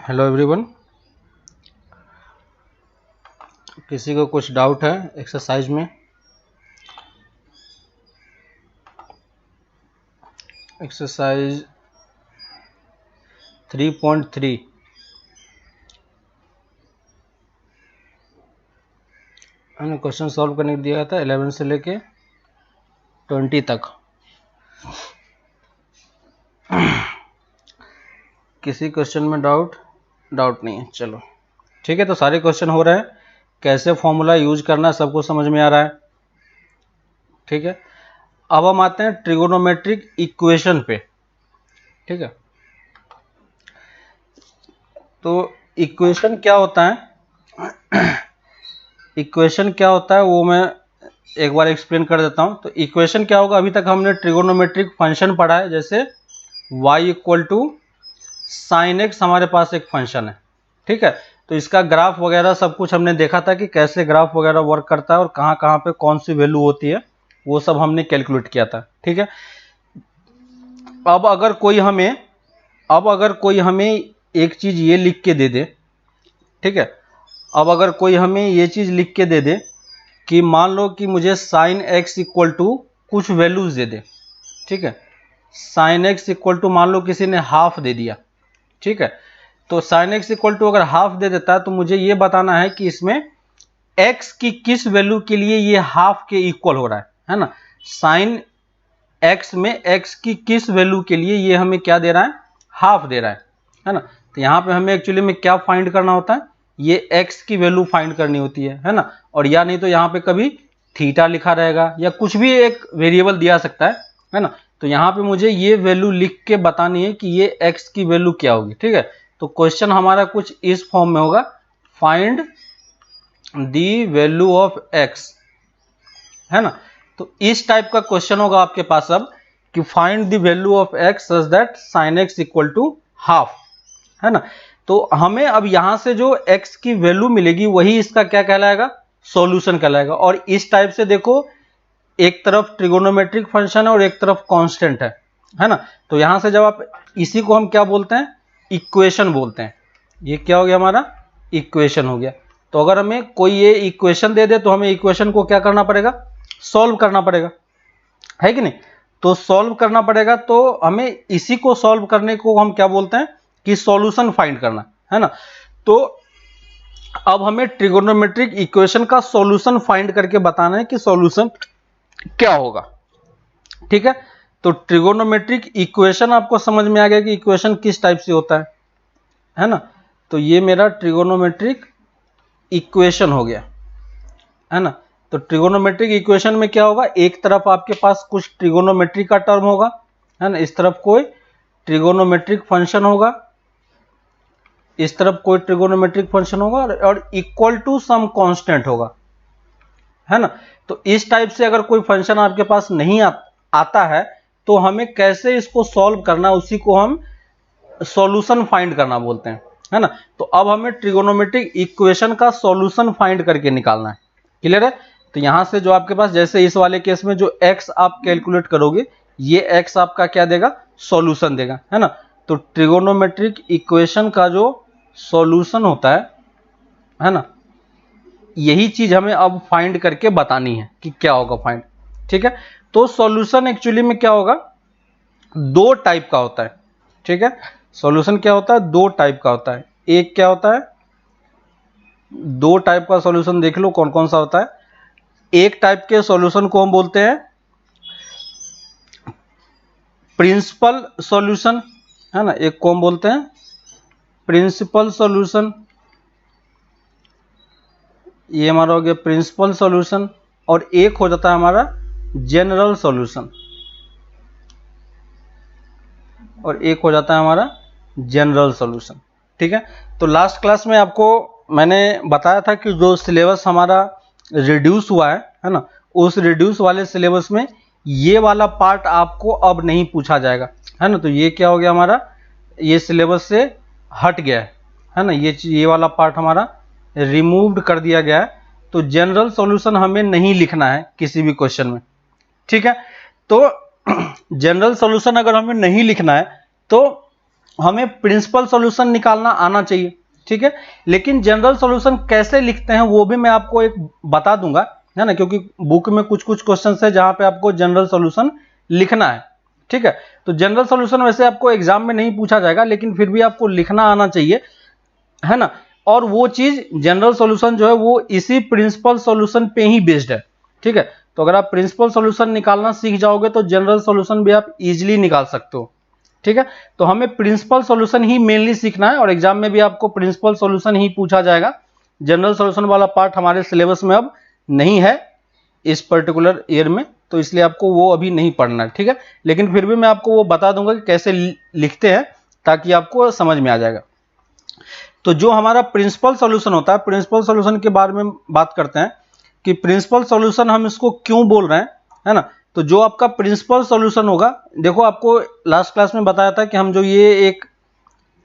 Hello everyone. किसी को कुछ डाउट है एक्सरसाइज में? एक्सरसाइज 3.3 हमने क्वेश्चन सॉल्व करने दिया था 11 से लेके 20 तक। किसी क्वेश्चन में डाउट नहीं है? चलो ठीक है। तो सारे क्वेश्चन हो रहे हैं, कैसे फॉर्मूला यूज करना है सबको समझ में आ रहा है। ठीक है, अब हम आते हैं ट्रिगोनोमेट्रिक इक्वेशन पे। ठीक है, तो इक्वेशन क्या होता है इक्वेशन क्या होता है वो मैं एक बार एक्सप्लेन कर देता हूं। तो इक्वेशन क्या होगा, अभी तक हमने ट्रिगोनोमेट्रिक फंक्शन पढ़ा है, जैसे y equal to sine x हमारे पास एक फंक्शन है। ठीक है, तो इसका ग्राफ वगैरह सब कुछ हमने देखा था कि कैसे ग्राफ वगैरह वर्क करता है और कहाँ कहाँ पे कौन सी वैल्यू होती है, वो सब हमने कैलकुलेट किया था। ठीक है, अब अगर कोई हमें एक चीज ये लिख के दे दे, ठीक है, अब अगर कोई हमें ये चीज लिख के दे दे कि मान लो कि मुझे साइन एक्स इक्वल टू कुछ वैल्यूज दे दे। ठीक है, साइन एक्स इक्वल टू मान लो किसी ने हाफ दे दिया। ठीक है, तो साइन एक्स इक्वल टू अगर हाफ दे देता है तो मुझे ये बताना है कि इसमें एक्स की किस वैल्यू के लिए ये हाफ के इक्वल हो रहा है ना। साइन एक्स में एक्स की किस वैल्यू के लिए ये हमें क्या दे रहा है, हाफ दे रहा है ना। तो यहाँ पे हमें एक्चुअली में क्या फाइंड करना होता है, ये एक्स की वैल्यू फाइंड करनी होती है ना। और या नहीं तो यहाँ पे कभी थीटा लिखा रहेगा या कुछ भी एक वेरिएबल दिया सकता है ना। तो यहाँ पे मुझे ये वैल्यू लिख के बतानी है कि ये एक्स की वैल्यू क्या होगी। ठीक है, तो क्वेश्चन हमारा कुछ इस फॉर्म में होगा, find the value of x, है ना। तो इस टाइप का क्वेश्चन होगा आपके पास अब कि find the value of x such that sine x equal to half, है ना। तो हमें अब यहां से जो x की वैल्यू मिलेगी वही इसका क्या कहलाएगा, सॉल्यूशन कहलाएगा। और इस टाइप से देखो, एक तरफ ट्रिगोनोमेट्रिक फंक्शन है और एक तरफ कांस्टेंट है ना। तो यहां से जब आप इसी को हम क्या बोलते हैं, इक्वेशन बोलते हैं। ये क्या हो गया, हमारा इक्वेशन हो गया। तो अगर हमें कोई ये इक्वेशन दे दे तो हमें इक्वेशन को क्या करना पड़ेगा, सॉल्व करना पड़ेगा, है कि नहीं। तो सॉल्व करना पड़ेगा, तो हमें इसी को सॉल्व करने को हम क्या बोलते हैं कि सॉल्यूशन फाइंड करना, है ना। तो अब हमें ट्रिगोनोमेट्रिक इक्वेशन का सॉल्यूशन फाइंड करके बताना है कि सॉल्यूशन क्या होगा। ठीक है, तो ट्रिगोनोमेट्रिक इक्वेशन आपको समझ में आ गया कि इक्वेशन किस टाइप से होता है ना। तो ये मेरा ट्रिगोनोमेट्रिक इक्वेशन हो गया, है ना। तो ट्रिगोनोमेट्रिक इक्वेशन में क्या होगा, एक तरफ आपके पास कुछ ट्रिगोनोमेट्री का टर्म होगा, है ना, इस तरफ कोई ट्रिगोनोमेट्रिक फंक्शन होगा, इस तरफ कोई ट्रिगोनोमेट्रिक फंक्शन होगा और इक्वल टू सम कांस्टेंट होगा, है ना। तो इस टाइप से अगर कोई फंक्शन आपके पास नहीं आता है तो हमें कैसे इसको सॉल्व करना, उसी को हम सॉल्यूशन फाइंड करना बोलते हैं, है ना। तो अब हमें ट्रिगोनोमेट्रिक इक्वेशन का सॉल्यूशन फाइंड करके निकालना है। क्लियर है। तो यहां से जो आपके पास, जैसे इस वाले केस में जो x आप कैलकुलेट करोगे, ये x आपका क्या देगा, सॉल्यूशन देगा, है ना। तो ट्रिगोनोमेट्रिक इक्वेशन का जो सॉल्यूशन होता है ना, यही चीज हमें अब फाइंड करके बतानी है कि क्या होगा फाइंड। ठीक है, तो सॉल्यूशन एक्चुअली में क्या होगा, दो टाइप का होता है। ठीक है, सॉल्यूशन क्या होता है, दो टाइप का होता है। एक क्या होता है, दो टाइप का सॉल्यूशन देख लो कौन कौन सा होता है। एक टाइप के सॉल्यूशन को हम बोलते हैं प्रिंसिपल सॉल्यूशन, है ना। एक को हम बोलते हैं प्रिंसिपल सॉल्यूशन, ये हमारा हो गया प्रिंसिपल सॉल्यूशन। और एक हो जाता है हमारा जनरल सॉल्यूशन, और एक हो जाता है हमारा जनरल सॉल्यूशन। ठीक है, तो लास्ट क्लास में आपको मैंने बताया था कि जो सिलेबस हमारा रिड्यूस हुआ है ना, उस रिड्यूस वाले सिलेबस में ये वाला पार्ट आपको अब नहीं पूछा जाएगा, है ना। तो ये क्या हो गया, हमारा ये सिलेबस से हट गया है ना, ये वाला पार्ट हमारा रिमूव्ड कर दिया गया है। तो जनरल सॉल्यूशन हमें नहीं लिखना है किसी भी क्वेश्चन में। ठीक है, तो जनरल सॉल्यूशन अगर हमें नहीं लिखना है तो हमें प्रिंसिपल सॉल्यूशन निकालना आना चाहिए, ठीक है। लेकिन जनरल सॉल्यूशन कैसे लिखते हैं वो भी मैं आपको एक बता दूंगा, है ना, क्योंकि बुक में कुछ कुछ क्वेश्चन है जहां पे आपको जनरल सॉल्यूशन लिखना है, ठीक है। तो जनरल सॉल्यूशन वैसे आपको एग्जाम में नहीं पूछा जाएगा, लेकिन फिर भी आपको लिखना आना चाहिए, है ना। और वो चीज जनरल सॉल्यूशन जो है वो इसी प्रिंसिपल सॉल्यूशन पे ही बेस्ड है, ठीक है। तो अगर आप प्रिंसिपल सॉल्यूशन निकालना सीख जाओगे तो जनरल सॉल्यूशन भी आप इजीली निकाल सकते हो, ठीक है। तो हमें प्रिंसिपल सॉल्यूशन ही मेनली सीखना है और एग्जाम में भी आपको प्रिंसिपल सॉल्यूशन ही पूछा जाएगा। जनरल सॉल्यूशन वाला पार्ट हमारे सिलेबस में अब नहीं है इस पर्टिकुलर ईयर में, तो इसलिए आपको वो अभी नहीं पढ़ना है, ठीक है। लेकिन फिर भी मैं आपको वो बता दूंगा कि कैसे लिखते हैं ताकि आपको समझ में आ जाएगा। तो जो हमारा प्रिंसिपल सॉल्यूशन होता है, प्रिंसिपल सॉल्यूशन के बारे में बात करते हैं कि प्रिंसिपल सॉल्यूशन हम इसको क्यों बोल रहे हैं, है ना। तो जो आपका प्रिंसिपल सॉल्यूशन होगा, देखो आपको लास्ट क्लास में बताया था कि हम जो ये एक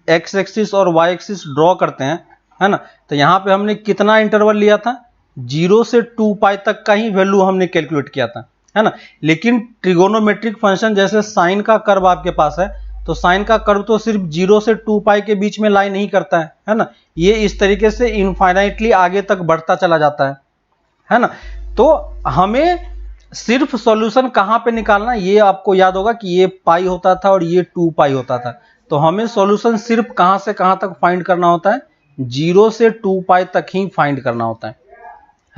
एक्स एक्सिस और वाई एक्सिस ड्रॉ करते हैं, है ना, तो यहाँ पे हमने कितना इंटरवल लिया था, 0 से 2 पाई तक का ही वैल्यू हमने कैलकुलेट किया था, है ना। लेकिन ट्रिगोनोमेट्रिक फंक्शन जैसे साइन का कर्व आपके पास है, तो साइन का कर्व तो सिर्फ 0 से 2 पाई के बीच में लाई नहीं करता है ना, ये इस तरीके से इनफाइनाइटली आगे तक बढ़ता चला जाता है ना। तो हमें सिर्फ सॉल्यूशन कहां पे निकालना, ये आपको याद होगा कि ये पाई होता था और ये 2 पाई होता था। तो हमें सॉल्यूशन सिर्फ कहां से कहां तक फाइंड करना होता है, 0 से 2 पाई तक ही फाइंड करना होता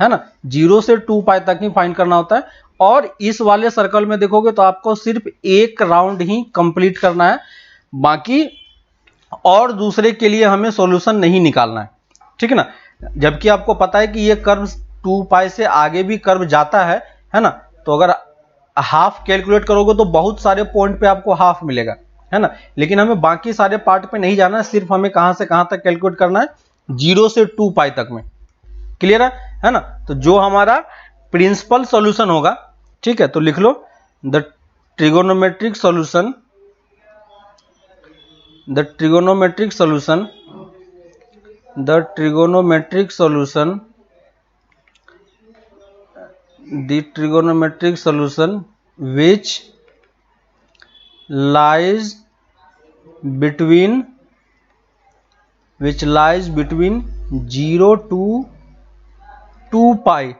है ना, 0 से 2 पाई तक ही फाइंड करना होता है। और इस वाले सर्कल में देखोगे तो आपको सिर्फ एक राउंड ही कंप्लीट करना है, बाकी और दूसरे के लिए हमें सॉल्यूशन नहीं निकालना है, ठीक है ना। जबकि आपको पता है कि ये कर्व 2 पाई से आगे भी कर्व जाता है ना। तो अगर हाफ कैलकुलेट करोगे तो बहुत सारे पॉइंट पे आपको हाफ मिलेगा, है ना। लेकिन हमें बाकी सारे पार्ट पे नहीं जाना है, सिर्फ हमें कहां से कहां तक कैलकुलेट करना है, 0 से 2 पाई तक में। क्लियर है ना। तो जो हमारा प्रिंसिपल सॉल्यूशन होगा, ठीक है, तो लिख लो the trigonometric solution, the trigonometric solution, the trigonometric solution, the trigonometric solution which lies between 0 to 2 pi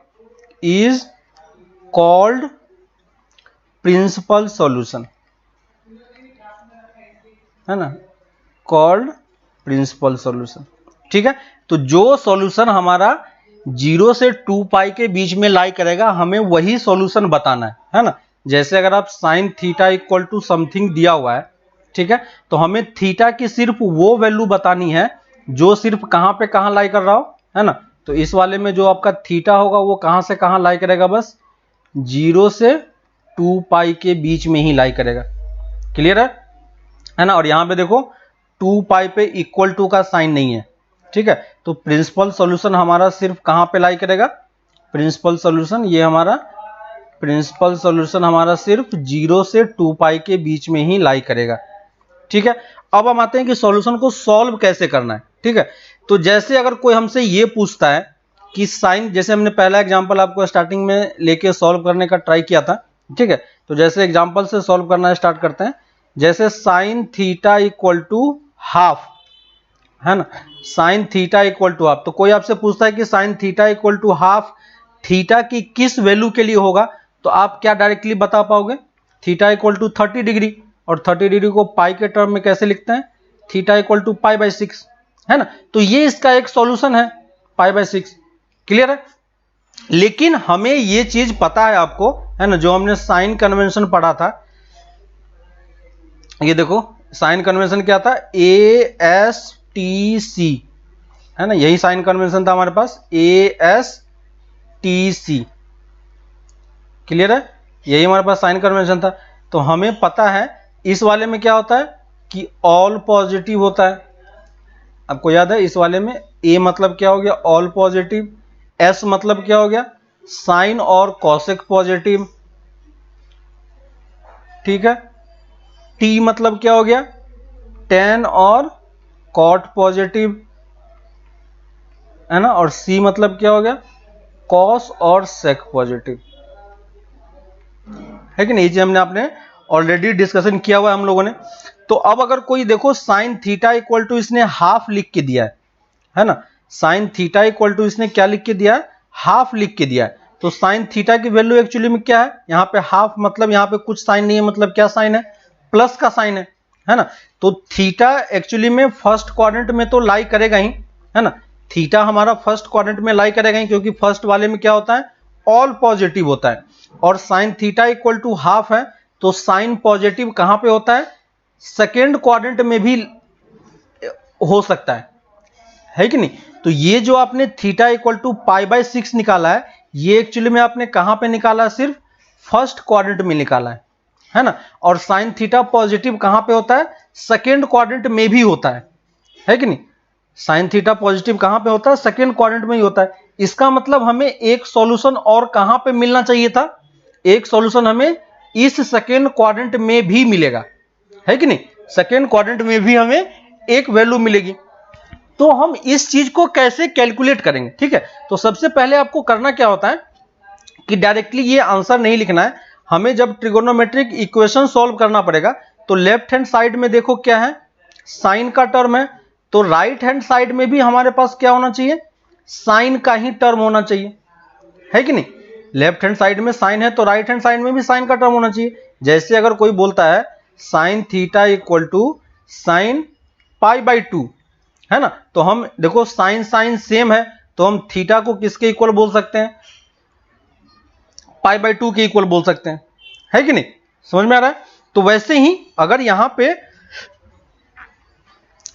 is called principal solution, है ना, called principal solution, ठीक है। तो जो सॉल्यूशन हमारा 0 से 2 पाई के बीच में लाई करेगा, हमें वही सॉल्यूशन बताना है ना। जैसे अगर आप sine theta equal to something दिया हुआ है, ठीक है, तो हमें थीटा की सिर्फ वो वैल्यू बतानी है जो सिर्फ कहां पे कहां लाई कर रहा हो, है ना। तो इस वाले में जो आपका थीटा होगा वो कहां से कहां लाई करेगा, बस 0 से 2 पाई के बीच में ही लाई करेगा। क्लियर है ना। और यहां पे देखो 2 पाई पे इक्वल टू का साइन नहीं है, ठीक है। तो प्रिंसिपल सॉल्यूशन हमारा सिर्फ कहां पे लाई करेगा, प्रिंसिपल सॉल्यूशन, ये हमारा प्रिंसिपल सॉल्यूशन हमारा सिर्फ 0 से 2 पाई के बीच में ही लाई करेगा, ठीक है। अब हम आते हैं कि सॉल्यूशन को सॉल्व कैसे करना है, ठीक है। तो जैसे अगर कोई हमसे ये पूछता है कि साइन, जैसे हमने पहला एग्जांपल आपको स्टार्टिंग में लेके सॉल्व करने का ट्राई किया था, ठीक है। तो जैसे एग्जांपल से सॉल्व करना स्टार्ट करते हैं, जैसे sine theta equal to half, है ना, sine theta equal to half. तो कोई आपसे पूछता है कि sine theta equal to half theta की किस वैल्यू के लिए होगा, तो आप क्या डायरेक्टली बता पाओगे, थीटा इक्वल टू 30 डिग्री, और 30 डिग्री को पाई के टर्म में कैसे लिखते हैं, theta equal to pi by 6, है ना। तो ये इसका एक सॉल्यूशन है, पाई बाई 6। क्लियर है। लेकिन हमें ये चीज पता है आपको, है ना, जो हमने साइन कन्वेंशन पढ़ा था, ये देखो साइन कन्वेंशन क्या था, ASTC, है ना, यही साइन कन्वेंशन था हमारे पास, ASTC। क्लियर है, यही हमारे पास साइन कन्वेंशन था। तो हमें पता है इस वाले में क्या होता है कि ऑल पॉजिटिव होता है। आपको याद है इस वाले में A मतलब क्या हो गया, ऑल पॉजिटिव, S मतलब क्या हो गया, साइन और कॉसेक पॉजिटिव, ठीक है। T मतलब क्या हो गया, टेन और कॉट पॉजिटिव, है ना। और C मतलब क्या हो गया, कॉस और सेक पॉजिटिव, है कि नहीं। ये हमने आपने ऑलरेडी डिस्कशन किया हुआ है हम लोगों ने। तो अब अगर कोई देखो साइन थीटा इक्वल टू इसने हाफ लिख के दिया है ना, साइन थीटा इक्वल टू इसने क्या लिख के दिया है, हाफ लिख के दिया है। तो साइन थीटा की वैल्यू एक्चुअली में क्या है, यहाँ पे हाफ मतलब यहाँ पे कुछ साइन नहीं है, मतलब क्या साइन है, प्लस का साइन है ना। तो थीटा एक्चुअली में फर्स्ट क्वाड्रेंट में तो लाई करेगा ही, है ना, थीटा हमारा फर्स्ट क्वाड्रेंट में लाई करेगा ही, क्योंकि फर्स्ट वाले में क्या होता है, ऑल पॉजिटिव होता है। और sine theta equal to half है, तो साइन पॉजिटिव कहां पे होता है, सेकेंड क्वाड्रेंट में भी हो सकता है कि नहीं। तो ये जो आपने थीटा इक्वल टू π/6 निकाला है, ये एक्चुअली में आपने कहां पे निकाला है, सिर्फ फर्स्ट क्वाड्रेंट में निकाला है ना। और साइन थीटा पॉजिटिव कहां पे होता है, सेकेंड क्वाड्रेंट में भी होता है कि नहीं। साइन थीटा पॉजिटिव कहां पे होता है, सेकेंड क्वाड्रेंट में ही होता है। इसका मतलब हमें एक सॉल्यूशन और कहां पे मिलना चाहिए था, एक सॉल्यूशन हमें इस सेकेंड क्वाड्रेंट में भी मिलेगा, है कि नहीं, सेकेंड क्वाड्रेंट में भी हमें एक वैल्यू मिलेगी। तो हम इस चीज को कैसे कैलकुलेट करेंगे, ठीक है। तो सबसे पहले आपको करना क्या होता है कि डायरेक्टली ये आंसर नहीं लिखना है, हमें जब ट्रिगोनोमेट्रिक इक्वेशन सॉल्व करना पड़ेगा तो लेफ्ट हैंड साइड में देखो क्या है, साइन का टर्म है, तो राइट हैंड साइड में भी हमारे पास क्या होना चाहिए, साइन का ही टर्म होना चाहिए, है कि नहीं। लेफ्ट हैंड साइड में साइन है तो राइट हैंड साइड में भी साइन का टर्म होना चाहिए। जैसे अगर कोई बोलता है sine theta equal to sine π/2, है ना, तो हम देखो साइन साइन सेम है, तो हम थीटा को किसके इक्वल बोल सकते हैं, π/2 के इक्वल बोल सकते हैं, है कि नहीं, समझ में आ रहा है। तो वैसे ही अगर यहां पे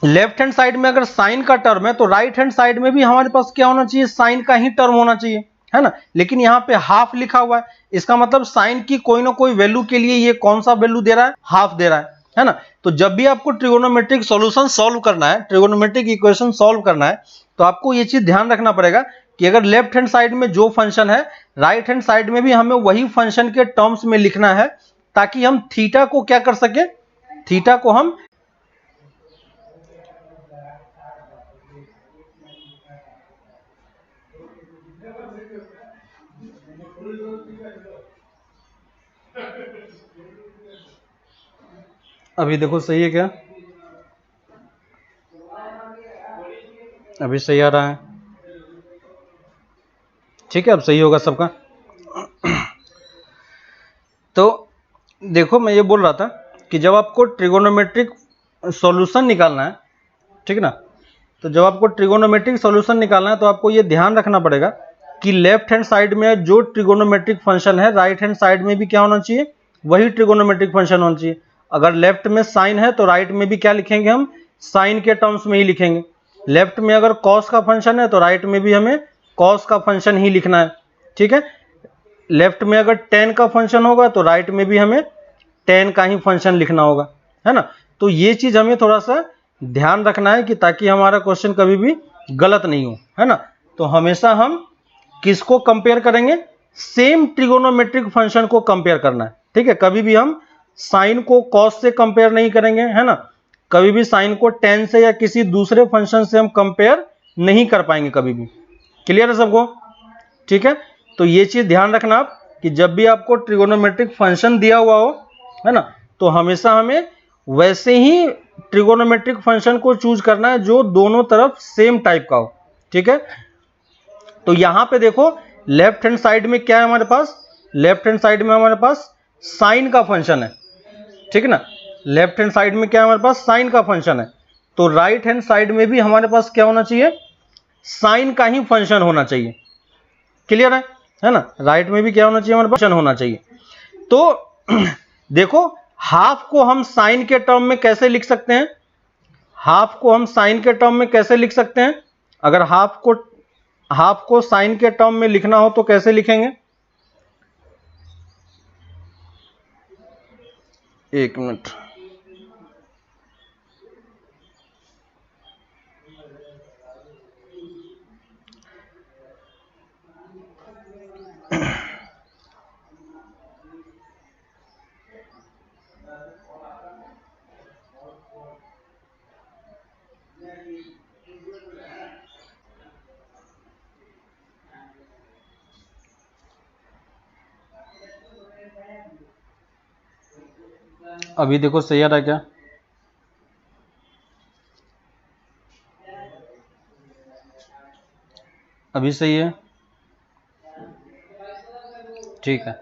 लेफ्ट हैंड साइड में अगर साइन का टर्म है, तो राइट हैंड साइड में भी हमारे पास क्या होना चाहिए, साइन का ही टर्म होना चाहिए, है ना। लेकिन यहाँ पे हाफ लिखा हुआ है, इसका मतलब साइन की कोई ना कोई वैल्यू के लिए ये कौन सा वैल्यू दे रहा है, हाफ दे रहा है ना। तो जब भी आपको ट्रिगोनोमेट्रिक सॉल्यूशन सॉल्व करना है, ट्रिगोनोमेट्रिक इक्वेशन सॉल्व करना है, तो आपको ये चीज ध्यान रखना पड़ेगा कि अगर लेफ्ट हैंड साइड में जो फंक्शन है, राइट हैंड साइड में भी हमें वही फंक्शन के टर्म्स में लिखना है, ताकि हम थीटा को क्या कर सके, थीटा को हम अभी देखो सही है क्या, अभी सही आ रहा है, ठीक है, अब सही होगा सबका। तो देखो मैं ये बोल रहा था कि जब आपको ट्रिगोनोमेट्रिक सॉल्यूशन निकालना है, ठीक ना, तो जब आपको ट्रिगोनोमेट्रिक सॉल्यूशन निकालना है तो आपको ये ध्यान रखना पड़ेगा कि लेफ्ट हैंड साइड में जो ट्रिगोनोमेट्रिक फंक्शन है, राइट हैंड साइड में भी क्या होना चाहिए, वही ट्रिगोनोमेट्रिक फंक्शन होना चाहिए। अगर लेफ्ट में साइन है तो राइट में भी क्या लिखेंगे, हम साइन के टर्म्स में ही लिखेंगे। लेफ्ट में अगर कॉस का फंक्शन है तो राइट में भी हमें कॉस का फंक्शन ही लिखना है, ठीक है। लेफ्ट में अगर टेन का फंक्शन होगा तो राइट में भी हमें टेन का ही फंक्शन लिखना होगा, है ना। तो ये चीज हमें थोड़ा सा ध्यान रखना है कि ताकि हमारा क्वेश्चन कभी भी गलत नहीं हो, है ना। तो हमेशा हम किसको कंपेयर करेंगे, सेम ट्रिगोनोमेट्रिक फंक्शन को कंपेयर करना है, ठीक है। कभी भी हम साइन को कॉस से कंपेयर नहीं करेंगे, है ना, कभी भी साइन को टेन से या किसी दूसरे फंक्शन से हम कंपेयर नहीं कर पाएंगे कभी भी। क्लियर है सबको, ठीक है। तो ये चीज ध्यान रखना आप कि जब भी आपको ट्रिगोनोमेट्रिक फंक्शन दिया हुआ हो, है ना, तो हमेशा हमें वैसे ही ट्रिगोनोमेट्रिक फंक्शन को चूज करना है जो दोनों तरफ सेम टाइप का हो, ठीक है। तो यहां पे देखो लेफ्ट हैंड साइड में क्या है हमारे पास, लेफ्ट हैंड साइड में हमारे पास साइन का फंक्शन है, ठीक है ना। लेफ्ट हैंड साइड में क्या है हमारे पास, साइन का फंक्शन है। तो राइट हैंड साइड में भी हमारे पास क्या होना चाहिए, साइन का ही फंक्शन होना चाहिए। क्लियर है ना, राइट में भी क्या होना चाहिए, हमारे पास फंक्शन होना चाहिए। तो देखो हाफ को हम साइन के टर्म में कैसे लिख सकते हैं, हाफ को हम साइन के टर्म में कैसे लिख सकते हैं, अगर हाफ को साइन के टर्म में लिखना हो तो कैसे लिखेंगे, एक मिनट, अभी देखो सही आ रहा है क्या? अभी सही है? ठीक है।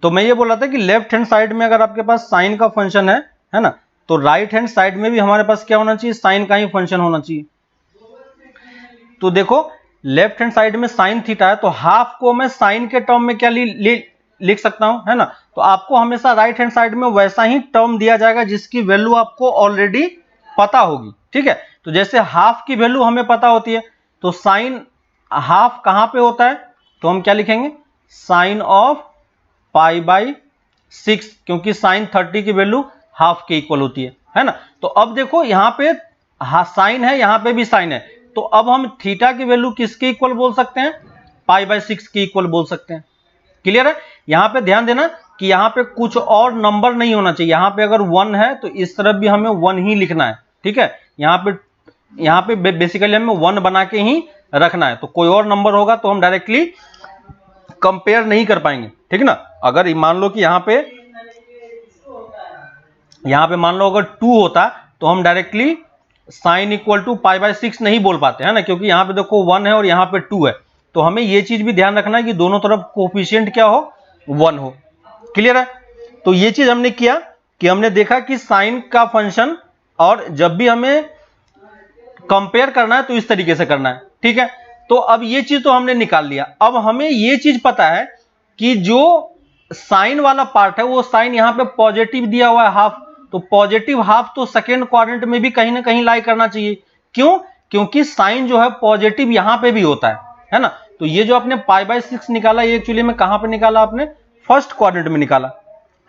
तो मैं ये बोल रहा था कि लेफ्ट हैंड साइड में अगर आपके पास साइन का फंक्शन है ना, तो राइट हैंड साइड में भी हमारे पास क्या होना चाहिए? साइन का ही फंक्शन होना चाहिए। तो देखो लेफ्ट हैंड साइड में साइन थीटा है, तो हाफ को मैं साइन के टर्म में क्या लिख सकता हूं, है ना। तो आपको हमेशा राइट हैंड साइड में वैसा ही टर्म दिया जाएगा जिसकी वैल्यू आपको ऑलरेडी पता होगी, ठीक है। तो जैसे हाफ की वैल्यू हमें पता होती है, तो साइन हाफ कहां पे होता है? तो हम क्या लिखेंगे? साइन ऑफ पाई बाई 6, क्योंकि साइन 30 की वैल्यू हाफ के इक्वल होती है ना। तो अब देखो यहां पे साइन है, यहां पे भी साइन है, तो अब हम थीटा की वैल्यू किसके इक्वल बोल सकते हैं? पाई बाई 6 के इक्वल बोल सकते हैं। क्लियर है? यहां पे ध्यान देना कि यहां पे कुछ और नंबर नहीं होना चाहिए। यहां पे अगर 1 है तो इस तरफ भी हमें 1 ही लिखना है, ठीक है। यहां पे बेसिकली हमें 1 बना के ही रखना है। तो कोई और नंबर होगा तो हम डायरेक्टली कंपेयर नहीं कर पाएंगे, ठीक है ना। अगर मान लो कि यहां पे मान लो अगर 2 होता तो हम directly sine equal to pi by 6 नहीं बोल पाते, है ना, क्योंकि यहां पे देखो 1 है और यहां पे 2 है। तो हमें ये चीज भी ध्यान रखना है कि दोनों तरफ कोफिशिएंट क्या हो? 1 हो। क्लियर है? तो ये चीज हमने किया कि हमने देखा कि साइन का फंक्शन, और जब भी हमें कंपेयर करना है तो इस तरीके से करना है, ठीक है। तो अब ये चीज तो हमने निकाल लिया। अब हमें ये चीज पता है कि जो साइन वाला पार्ट है वो साइन यहां पे पॉजिटिव दिया हुआ है हाफ, तो पॉजिटिव हाफ तो सेकेंड क्वाड्रेंट में भी कहीं ना कहीं लाई करना चाहिए। क्यों? क्योंकि साइन जो है पॉजिटिव यहां पे भी होता है ना। तो ये जो आपने पाई बाई 6 निकाला, ये एक्चुअली में कहां पे निकाला आपने? फर्स्ट क्वाड्रेंट में निकाला,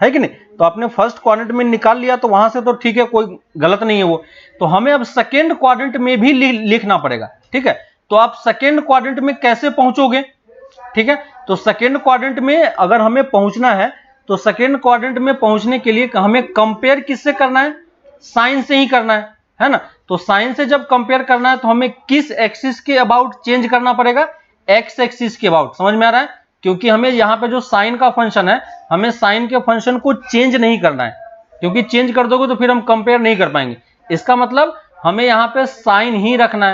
है कि नहीं। तो आपने फर्स्ट क्वाड्रेंट में निकाल लिया तो वहां से तो ठीक है, कोई गलत नहीं है वो। तो हमें अब सेकेंड क्वाड्रेंट में भी लिखना पड़ेगा, ठीक है। तो आप सेकेंड क्वाड्रेंट में कैसे पहुंचोगे? ठीक है, तो सेकेंड क्वाड्रेंट में अगर हमें पहुंचना है तो सेकेंड क्वाड्रेंट में पहुंचने के लिए हमें कंपेयर किससे करना है? साइन से ही करना है ना। तो साइन से जब कंपेयर करना है तो हमें किस एक्सिस के अबाउट चेंज करना पड़ेगा? एक्स एक्सिस के अबाउट। समझ में आ रहा है? क्योंकि हमें यहां पे जो साइन का फंक्शन है, हमें साइन के फंक्शन को चेंज नहीं करना है, क्योंकि चेंज कर दोगे तो फिर हम कंपेयर नहीं कर पाएंगे। इसका मतलब हमें यहां पे साइन ही रखना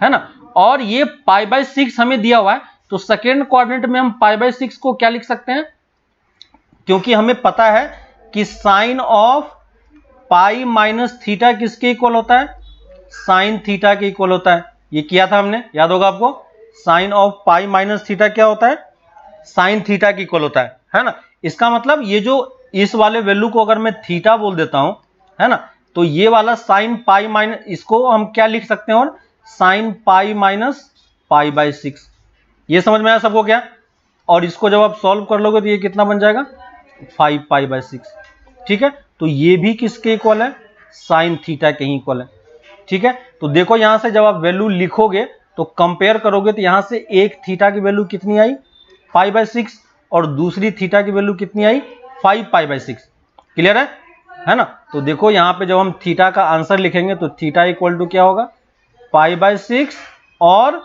है ना। और ये पाई बाई 6 हमें दिया हुआ है, तो सेकेंड क्वाड्रेंट में हम पाई बाई 6 को क्या लिख सकते हैं? क्योंकि हमें पता है कि sine of pi minus theta किसके इक्वल होता है? साइन थीटा के इक्वल होता है। ये किया था हमने, याद होगा आपको। Sine of pi minus theta क्या होता है? साइन थीटा के इक्वल होता है ना। इसका मतलब ये जो इस वाले वैल्यू को अगर मैं थीटा बोल देता हूं, है ना, तो ये वाला साइन पाई माइनस, इसको हम क्या लिख सकते हैं? और sine pi minus pi by 6। ये समझ में आया सबको क्या? और इसको जब आप सॉल्व कर लोगे तो ये कितना बन जाएगा? 5 पाई बाई 6, ठीक है। तो ये भी किसके इक्वल है? साइन थीटा के ही इक्वल है, ठीक है। तो देखो यहां से जब आप वैल्यू लिखोगे तो कंपेयर करोगे तो यहां से एक थीटा की वैल्यू कितनी आई? 5 बाई 6, और दूसरी थीटा की वैल्यू कितनी आई? 5 पाई बाई 6। क्लियर है ना। तो देखो यहां पे जब हम थीटा का आंसर लिखेंगे तो थीटा इक्वल टू क्या होगा? पाई बाई 6 और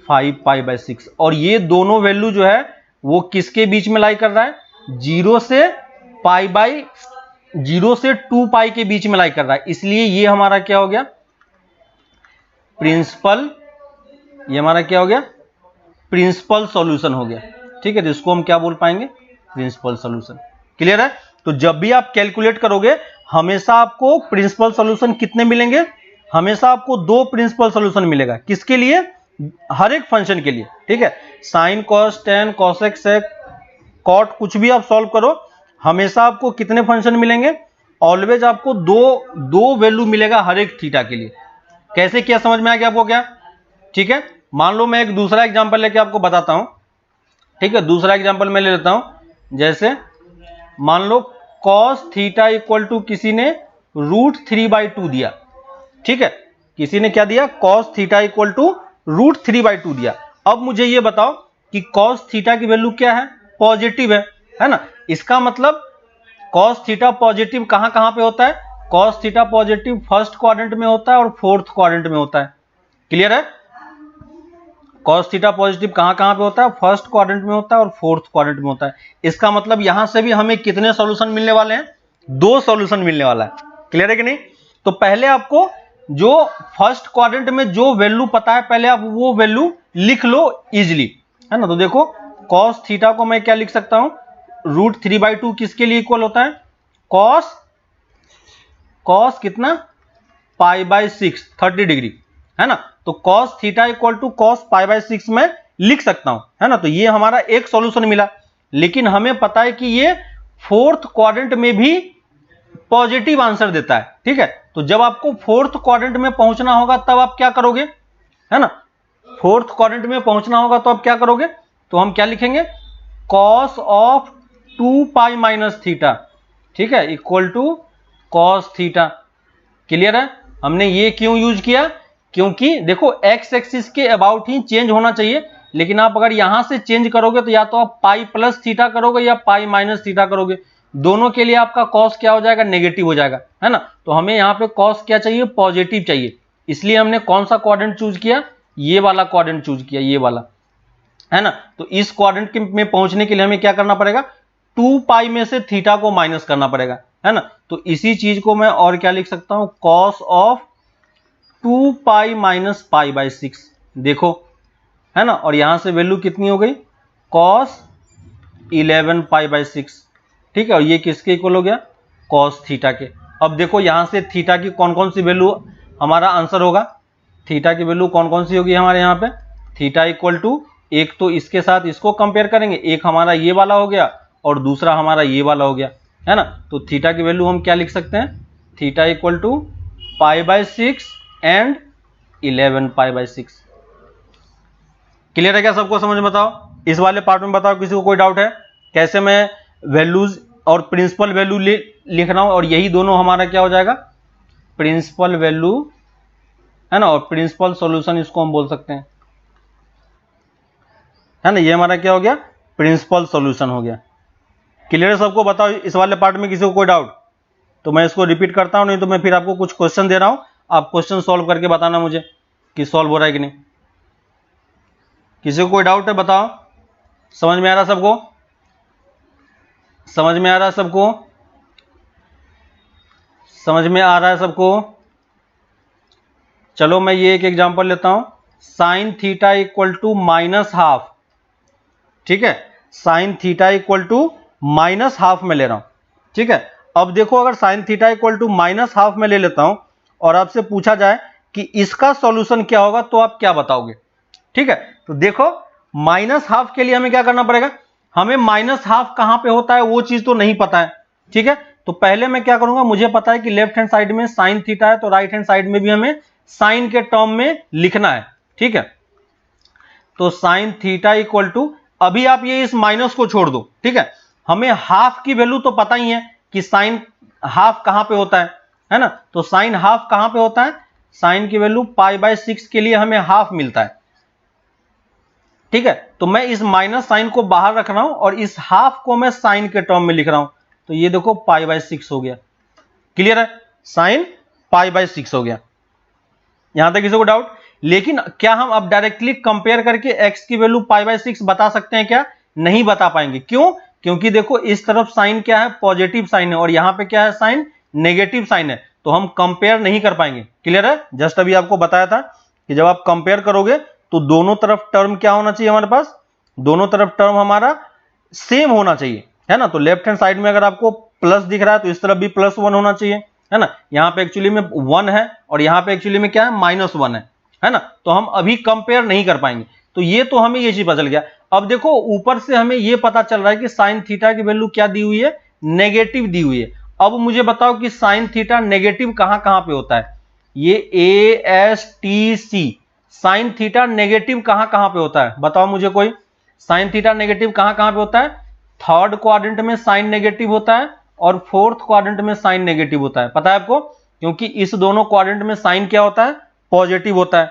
5 पाई बाई 6। और ये दोनों वैल्यू जो है वो किसके बीच में लाई कर रहा है? 0 से 2 पाई के बीच में लाई कर रहा है। इसलिए ये हमारा क्या हो गया? प्रिंसिपल। ये हमारा क्या हो गया? प्रिंसिपल सॉल्यूशन हो गया, ठीक है। तो इसको हम क्या बोल पाएंगे? Principal solution. क्लियर है? तो जब भी आप कैलकुलेट करोगे हमेशा आपको प्रिंसिपल सॉल्यूशन कितने मिलेंगे? हमेशा आपको 2 प्रिंसिपल सॉल्यूशन मिलेगा। किसके लिए? हर एक फंक्शन के लिए, ठीक है। साइन, कॉस, टेन, कॉसेक, सेक, कॉट, कुछ भी आप सॉल्व करो, हमेशा आपको कितने फंक्शन मिलेंगे? ऑलवेज आपको दो वैल्यू मिलेगा हर एक थीटा के लिए। कैसे किया? समझ में आ गया आपको क्या? ठीक है। मान लो मैं एक दूसरा एग्जांपल लेके आपको बताता हूं, ठीक है। दूसरा एग्जांपल मैं ले लेता हूं। जैसे मान लो cos थीटा इक्वल टू किसी ने √3/2 दिया, ठीक है। किसी ने क्या दिया? cos थीटा इक्वल टू √3/2 दिया। अब मुझे ये बताओ कि cos थीटा की वैल्यू क्या है? पॉजिटिव है ना। इसका मतलब cos थीटा पॉजिटिव कहां कहां पे होता है? cos theta positive first quadrant में होता है और फोर्थ क्वाड्रेंट में होता है। क्लियर है? कॉस थीटा पॉजिटिव कहां कहां पे होता है, फर्स्ट क्वाड्रेंट में होता है और फोर्थ क्वाड्रेंट में होता है। इसका मतलब यहां से भी हमें कितने सॉल्यूशन मिलने वाले हैं, 2 सॉल्यूशन मिलने वाला है। क्लियर है कि नहीं? तो पहले आपको जो फर्स्ट क्वाड्रेंट में जो वैल्यू पता है पहले आप वो वैल्यू लिख लो इजिली, है ना। तो देखो कॉस थीटा को मैं क्या लिख सकता हूं, √3/2 किसके लिए इक्वल होता है, कॉस कितना π/6 30 डिग्री, है ना। तो cos theta equal to cos π/6 में लिख सकता हूं, है ना। तो ये हमारा एक सॉल्यूशन मिला, लेकिन हमें पता है कि ये फोर्थ क्वाड्रेंट में भी पॉजिटिव आंसर देता है, ठीक है। तो जब आपको फोर्थ क्वाड्रेंट में पहुंचना होगा तब आप क्या करोगे, है ना, फोर्थ क्वाड्रेंट में पहुंचना होगा तो आप क्या करोगे, तो हम क्या लिखेंगे, कॉस ऑफ 2π - थीटा, ठीक है, equal to cos theta. Clear है? हमने ये क्यों यूज किया, क्योंकि देखो एक्स एक्सिस के अबाउट ही चेंज होना चाहिए, लेकिन आप अगर यहां से चेंज करोगे तो या तो आप π+थीटा करोगे या π - थीटा करोगे, दोनों के लिए आपका कॉस क्या हो जाएगा, नेगेटिव हो जाएगा, है ना। तो हमें यहाँ पे कॉस क्या चाहिए, पॉजिटिव चाहिए, इसलिए हमने कौन सा क्वाड्रेंट चूज किया, ये वाला क्वाड्रेंट चूज किया, ये वाला, है ना। तो इस क्वाड्रेंट में पहुंचने के लिए हमें क्या करना पड़ेगा, 2π में से थीटा को माइनस करना पड़ेगा, है ना। तो इसी चीज को मैं और क्या लिख सकता हूं, कॉस ऑफ 2π - π/6, देखो, है ना। और यहां से वैल्यू कितनी हो गई, कॉस 11π/6, ठीक है। और ये किसके इक्वल हो गया, कॉस थीटा के। अब देखो यहां से थीटा की कौन कौन सी वैल्यू हमारा आंसर होगा, थीटा की वैल्यू कौन कौन सी होगी हमारे यहाँ पे, थीटा इक्वल टू, एक तो इसके साथ इसको कंपेयर करेंगे, एक हमारा ये वाला हो गया और दूसरा हमारा ये वाला हो गया, है ना। तो थीटा की वैल्यू हम क्या लिख सकते हैं, theta equal to π/6 and 11π/6। Clear है क्या सबको, समझ में बताओ, इस वाले पार्ट में बताओ किसी को कोई डाउट है, कैसे मैं वैल्यूज और प्रिंसिपल वैल्यू लिख रहा हूं, और यही दोनों हमारा क्या हो जाएगा, प्रिंसिपल वैल्यू, है ना, और प्रिंसिपल सॉल्यूशन इसको हम बोल सकते हैं, है ना। ये हमारा क्या हो गया, प्रिंसिपल सॉल्यूशन हो गया। क्लियर है सबको, बताओ इस वाले पार्ट में किसी को कोई डाउट, तो मैं इसको रिपीट करता हूं, नहीं तो मैं फिर आपको कुछ क्वेश्चन दे रहा हूं, आप क्वेश्चन सॉल्व करके बताना मुझे कि सॉल्व हो रहा है कि नहीं। किसी को कोई डाउट है बताओ, समझ में आ रहा सबको, समझ में आ रहा है सबको, समझ में आ रहा है सबको। चलो मैं ये एक एग्जांपल लेता हूं, साइन थीटा इक्वल टू -½ ठीक है, साइन थीटा इक्वल टू -½ में ले रहा हूं, ठीक है। अब देखो अगर साइन थीटा इक्वल टू -½ में ले लेता हूं और आपसे पूछा जाए कि इसका सॉल्यूशन क्या होगा, तो आप क्या बताओगे, ठीक है। तो देखो -½ के लिए हमें क्या करना पड़ेगा, हमें -½ कहां पे होता है वो चीज तो नहीं पता है, ठीक है। तो पहले मैं क्या करूंगा, मुझे पता है कि लेफ्ट हैंड साइड में साइन थीटा है, तो राइट हैंड साइड में भी हमें साइन के टर्म में लिखना है, ठीक है। तो साइन थीटा इक्वल टू, अभी आप ये इस माइनस को छोड़ दो, ठीक है, हमें हाफ की वैल्यू तो पता ही है कि साइन हाफ कहां पे होता है ना। तो साइन हाफ कहां पे होता है, साइन की वैल्यू π/6 के लिए हमें हाफ मिलता है, ठीक है। तो मैं इस माइनस साइन को बाहर रख रहा हूं और इस हाफ को मैं साइन के टर्म में लिख रहा हूं, तो ये देखो π/6 हो गया। क्लियर है, साइन π/6 हो गया, यहां तक किसी को डाउट। लेकिन क्या हम अब डायरेक्टली कंपेयर करके x की वैल्यू π/6 बता सकते हैं क्या, नहीं बता पाएंगे, क्यों, क्योंकि देखो इस तरफ साइन क्या है, पॉजिटिव साइन है, और यहां पे क्या है, साइन नेगेटिव साइन है, तो हम कंपेयर नहीं कर पाएंगे। क्लियर है, जस्ट अभी आपको बताया था कि जब आप कंपेयर करोगे तो दोनों तरफ टर्म क्या होना चाहिए हमारे पास, दोनों तरफ टर्म हमारा सेम होना चाहिए, है ना। तो लेफ्ट हैंड साइड में अगर आपको प्लस दिख रहा है तो इस तरफ भी +1 होना चाहिए, है ना। यहाँ पे एक्चुअली में 1 है और यहाँ पे एक्चुअली में क्या है, -1 है ना। तो हम अभी कंपेयर नहीं कर पाएंगे, तो ये तो हमें ये चीज पता चल गया। अब देखो ऊपर से हमें ये पता चल रहा है कि साइन थीटा की वैल्यू क्या दी हुई है, नेगेटिव दी हुई है। अब मुझे बताओ कि साइन थीटा नेगेटिव कहां कहां पे होता है, ये ASTC साइन थीटा नेगेटिव कहां कहां पे होता है, बताओ मुझे कोई, साइन थीटा नेगेटिव कहां कहां पे होता है, थर्ड क्वाड्रेंट में साइन नेगेटिव होता है और फोर्थ क्वाड्रेंट में साइन नेगेटिव होता है, पता है आपको, क्योंकि इस दोनों क्वाड्रेंट में साइन क्या होता है, पॉजिटिव होता है।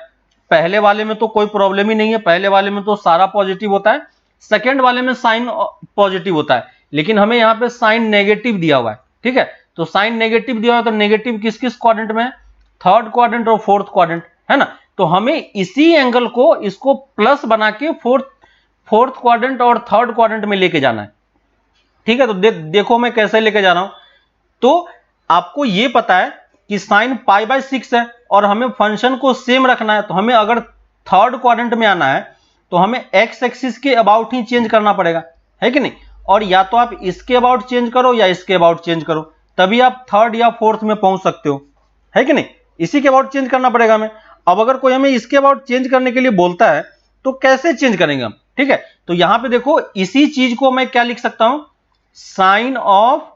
पहले वाले में तो कोई प्रॉब्लम ही नहीं है, पहले वाले में तो सारा पॉजिटिव होता है, सेकंड वाले में साइन पॉजिटिव होता है, लेकिन हमें यहाँ पे साइन नेगेटिव दिया हुआ है, ठीक है। तो साइन नेगेटिव दिया हुआ है, तो नेगेटिव किस किस क्वाड्रेंट में है, थर्ड क्वाड्रेंट और फोर्थ क्वाड्रेंट, है ना। तो हमें इसी एंगल को इसको प्लस बना के फोर्थ क्वाड्रेंट और थर्ड क्वाड्रेंट में लेके जाना है। ठीक है, तो देखो मैं कैसे लेके जा रहा हूं। तो आपको ये पता है कि साइन π/6 है और हमें फंक्शन को सेम रखना है, तो हमें अगर थर्ड क्वाड्रेंट में आना है तो हमें एक्स एक्सिस के अबाउट ही चेंज करना पड़ेगा, है कि नहीं। और या तो आप इसके अबाउट चेंज करो या इसके अबाउट चेंज करो, तभी आप थर्ड या फोर्थ में पहुंच सकते हो, है कि नहीं। इसी के अबाउट चेंज करना पड़ेगा हमें। अब अगर कोई हमें इसके अबाउट चेंज करने के लिए बोलता है तो कैसे चेंज करेंगे हम, ठीक है। तो यहां पे देखो इसी चीज को मैं क्या लिख सकता हूं, साइन ऑफ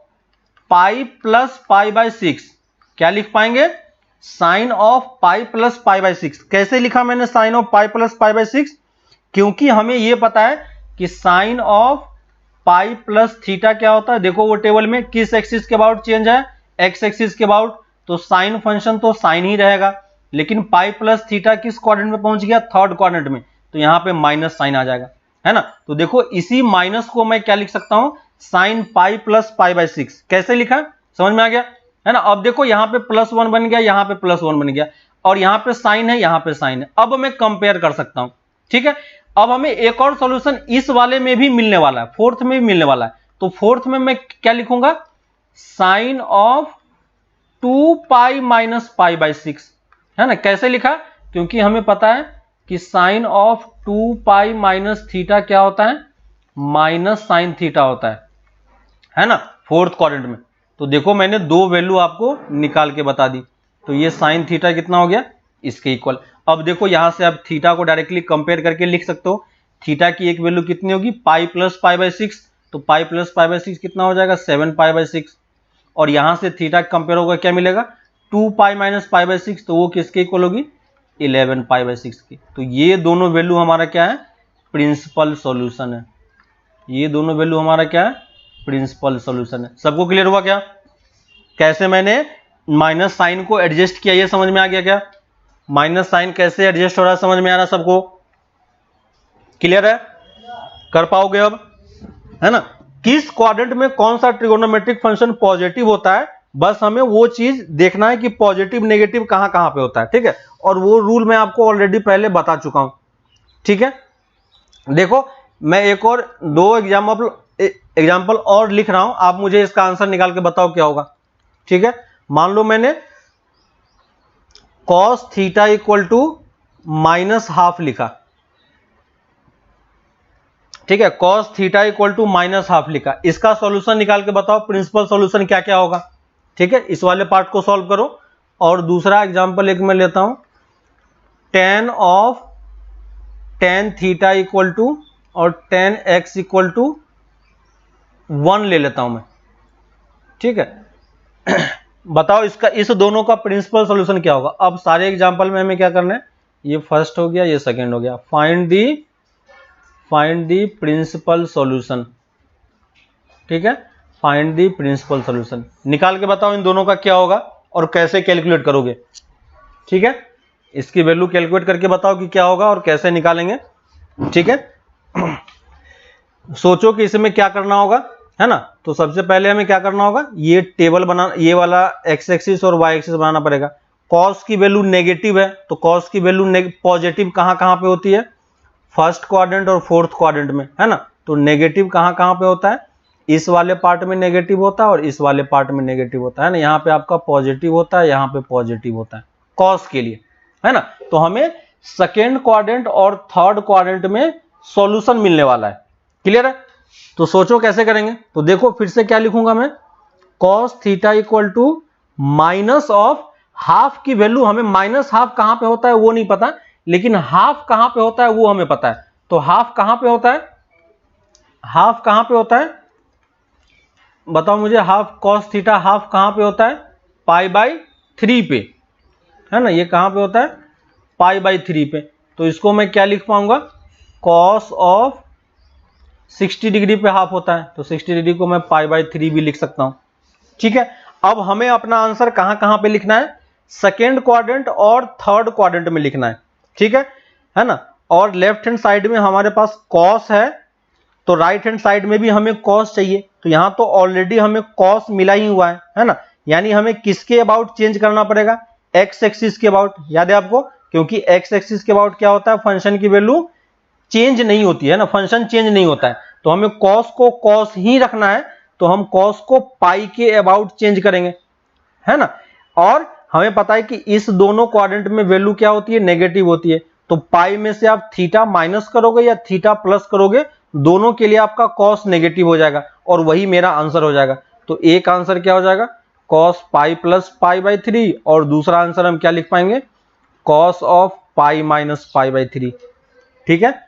पाई प्लस π/6। क्या लिख पाएंगे, साइन ऑफ पाई प्लस π/6। कैसे लिखा मैंने साइन ऑफ पाई प्लस π/6, क्योंकि हमें यह पता है कि sine of pi plus theta क्या होता है। देखो वो टेबल में किस एक्सिस के अबाउट चेंज है, एक्स एक्सिस के अबाउट, तो साइन फंक्शन तो साइन ही रहेगा, लेकिन पाई प्लस थीटा किस क्वाड्रेंट में पहुंच गया, थर्ड क्वाड्रेंट में, तो यहां पे माइनस साइन आ जाएगा, है ना। तो देखो इसी माइनस को मैं क्या लिख सकता हूं, साइन पाई प्लस π/6। कैसे लिखा, समझ में आ गया, है ना। अब देखो यहां पे +1 बन गया, यहां पे +1 बन गया, और यहां पे साइन है, यहां पे साइन है। अब मैं कंपेयर कर सकता हूं, ठीक है। अब हमें एक और सॉल्यूशन इस वाले में भी मिलने वाला है, फोर्थ में भी मिलने वाला है। तो फोर्थ में मैं क्या लिखूंगा, साइन ऑफ 2π माइनस π/6, है ना। कैसे लिखा, क्योंकि हमें पता है कि साइन ऑफ 2π माइनस थीटा क्या होता है, माइनस साइन थीटा होता है ना, फोर्थ क्वाड्रेंट में। तो देखो मैंने दो वैल्यू आपको निकाल के बता दी। तो ये साइन थीटा कितना हो गया, इसके इक्वल। अब देखो यहां से आप थीटा को डायरेक्टली कंपेयर करके लिख सकते हो। थीटा की एक वैल्यू कितनी होगी, पाई प्लस π/6, तो पाई प्लस π/6 कितना हो जाएगा, 7π/6। और यहां से थीटा कंपेयर होगा, क्या मिलेगा, 2π माइनस π/6, तो वो किसके इक्वल होगी, 11π/6 की। तो ये दोनों वैल्यू हमारा क्या है, प्रिंसिपल सॉल्यूशन है। ये दोनों वैल्यू हमारा क्या है, प्रिंसिपल सॉल्यूशन है। सबको क्लियर हुआ क्या, कैसे मैंने माइनस साइन को एडजस्ट किया, ये समझ में आ गया क्या, माइनस साइन कैसे एडजस्ट हो रहा है, समझ में आ रहा है सबको, क्लियर है, कर पाओगे अब, है ना। किस क्वाड्रेंट में कौन सा ट्रिगोनोमेट्रिक फंक्शन पॉजिटिव होता है, बस हमें वो चीज देखना है कि पॉजिटिव नेगेटिव कहां कहां पे होता है, ठीक है। और वो रूल मैं आपको ऑलरेडी पहले बता चुका हूं, ठीक है। देखो मैं एक और दो एग्जाम्पल और लिख रहा हूं, आप मुझे इसका आंसर निकाल के बताओ क्या होगा, ठीक है। मान लो मैंने कॉस थीटा इक्वल टू -½ लिखा, ठीक है, कॉस थीटा इक्वल टू -½ लिखा। इसका सॉल्यूशन निकाल के बताओ, प्रिंसिपल सॉल्यूशन क्या क्या होगा, ठीक है। इस वाले पार्ट को सॉल्व करो। और दूसरा एग्जांपल एक मैं लेता हूं, tan of tan theta equal to और tan x इक्वल टू 1 ले लेता हूं मैं, ठीक है। बताओ इसका, इस दोनों का प्रिंसिपल सॉल्यूशन क्या होगा। अब सारे एग्जांपल में हमें क्या करना है, ये फर्स्ट हो गया, ये सेकंड हो गया, फाइंड दी प्रिंसिपल सॉल्यूशन, ठीक है। फाइंड दी प्रिंसिपल सॉल्यूशन निकाल के बताओ इन दोनों का क्या होगा और कैसे कैलकुलेट करोगे, ठीक है। इसकी वैल्यू कैलकुलेट करके बताओ कि क्या होगा और कैसे निकालेंगे, ठीक है। सोचो कि इसमें क्या करना होगा, है ना। तो सबसे पहले हमें क्या करना होगा, ये टेबल बनाना, ये वाला एक्स एक्सिस और वाई एक्सिस बनाना पड़ेगा। कॉस की वैल्यू नेगेटिव है, तो कॉस की वैल्यू पॉजिटिव कहां कहां पे होती है, फर्स्ट क्वाड्रेंट और फोर्थ क्वाड्रेंट में, है ना। तो नेगेटिव कहां कहां पे होता है, इस वाले पार्ट में नेगेटिव होता है और इस वाले पार्ट में नेगेटिव होता है ना। यहाँ पे आपका पॉजिटिव होता है, यहाँ पे पॉजिटिव होता है कॉस के लिए, है ना। तो हमें सेकेंड क्वाड्रेंट और थर्ड क्वाड्रेंट में सॉल्यूशन मिलने वाला है, क्लियर है। तो सोचो कैसे करेंगे। तो देखो फिर से क्या लिखूंगा मैं, cos theta equal to minus of half की वैल्यू, हमें -½ कहां पे होता है वो नहीं पता, लेकिन हाफ कहां पे होता है वो हमें पता है। तो हाफ कहां पे होता है, हाफ कहां पे होता है, बताओ मुझे, हाफ कॉस थीटा हाफ कहां पे होता है, π/3 पे, है ना। ये कहां पे होता है, π/3 पे। तो इसको मैं क्या लिख पाऊंगा, कॉस ऑफ 60 डिग्री पे हाफ होता है, तो 60 डिग्री को मैं π/3 भी लिख सकता हूं, ठीक है। अब हमें अपना आंसर कहां कहां पे लिखना है, सेकेंड क्वाड्रेंट और थर्ड क्वाड्रेंट में लिखना है, ठीक है ना। और लेफ्ट हैंड साइड में हमारे पास कॉस है, तो राइट हैंड साइड में भी हमें कॉस चाहिए। तो यहां तो ऑलरेडी हमें कॉस मिला ही हुआ है ना। यानी हमें किसके अबाउट चेंज करना पड़ेगा, एक्स एक्सिस के अबाउट। याद है आपको क्योंकि एक्स एक्सिस के अबाउट क्या होता है, फंक्शन की वैल्यू चेंज नहीं होती है ना, फंक्शन चेंज नहीं होता है, तो हमें कॉस को कॉस ही रखना है, तो हम कॉस को पाई के अबाउट चेंज करेंगे, है ना। और हमें पता है कि इस दोनों क्वाड्रेंट में वैल्यू क्या होती है, नेगेटिव होती है, तो पाई में से आप थीटा माइनस करोगे या थीटा प्लस करोगे, दोनों के लिए आपका कॉस नेगेटिव हो जाएगा और वही मेरा आंसर हो जाएगा। तो एक आंसर क्या हो जाएगा, cos pi plus pi by 3, और दूसरा आंसर हम क्या लिख पाएंगे, cos of pi minus pi by 3। ठीक है,